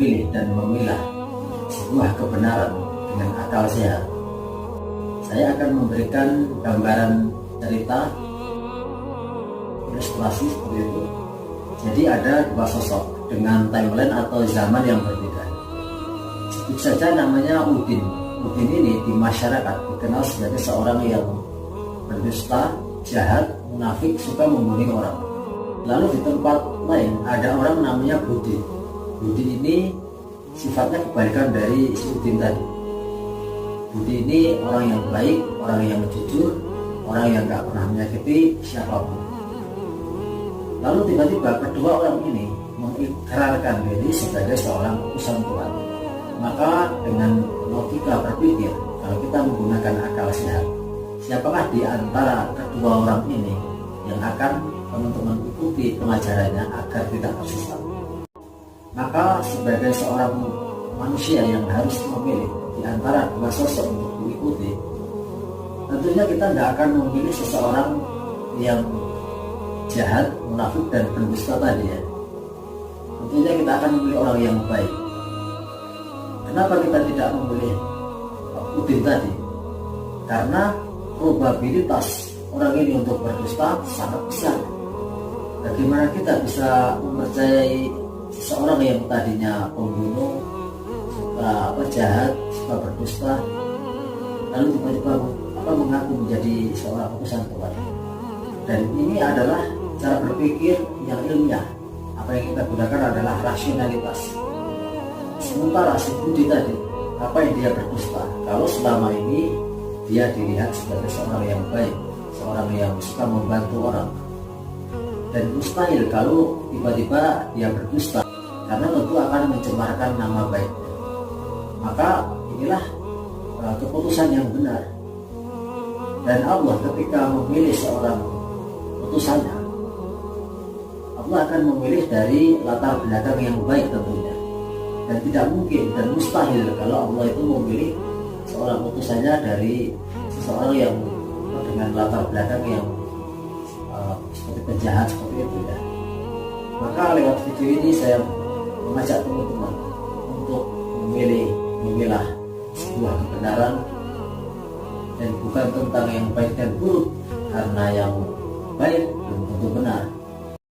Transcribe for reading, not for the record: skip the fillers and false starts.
memilih dan memilah sebuah kebenaran dengan akal sehat, saya akan memberikan gambaran cerita ilustrasi seperti itu. Jadi ada dua sosok dengan timeline atau zaman yang berbeda. Sebut saja namanya Udin. Udin ini di masyarakat dikenal sebagai seorang yang berdusta, jahat, munafik, suka membunuh orang. Lalu di tempat lain ada orang namanya Budi. Budi ini sifatnya kebalikan dari si Udin tadi. Budi ini orang yang baik, orang yang jujur, orang yang gak pernah menyakiti siapapun. Lalu tiba-tiba kedua orang ini mengikrarkan diri sebagai seorang utusan Tuhan. Maka dengan logika berpikir, kalau kita menggunakan akal sehat, siapakah di antara kedua orang ini yang akan teman-teman ikuti pengajarannya agar tidak tersesat? Maka sebagai seorang manusia yang harus memilih di antara dua sosok untuk diikuti, tentunya kita tidak akan memilih seseorang yang jahat, munafik, dan pendusta tadi ya. Tentunya kita akan memilih orang yang baik. Kenapa kita tidak memilih Udin tadi? Karena probabilitas orang ini untuk berdusta sangat besar. Bagaimana kita bisa mempercayai seseorang yang tadinya pembunuh, suka jahat, suka berdusta, lalu tiba-tiba mengaku menjadi seorang utusan Tuhan? Dan ini adalah cara berpikir yang ilmiah. Apa yang kita gunakan adalah rasionalitas. Sementara si Budi tadi, apa yang dia berdusta? Kalau selama ini dia dilihat sebagai seorang yang baik, seorang yang suka membantu orang, dan mustahil kalau tiba-tiba dia berdusta, karena tentu akan mencemarkan nama baiknya. Maka inilah keputusan yang benar. Dan Allah ketika memilih seorang utusannya, Allah akan memilih dari latar belakang yang baik tentunya. Dan tidak mungkin dan mustahil kalau Allah itu memilih seorang utusannya dari seseorang yang dengan latar belakang yang seperti penjahat seperti itu ya. Maka lewat video ini saya mengajak teman-teman untuk memilah sebuah kebenaran, dan bukan tentang yang baik dan buruk, karena yang baik belum tentu benar,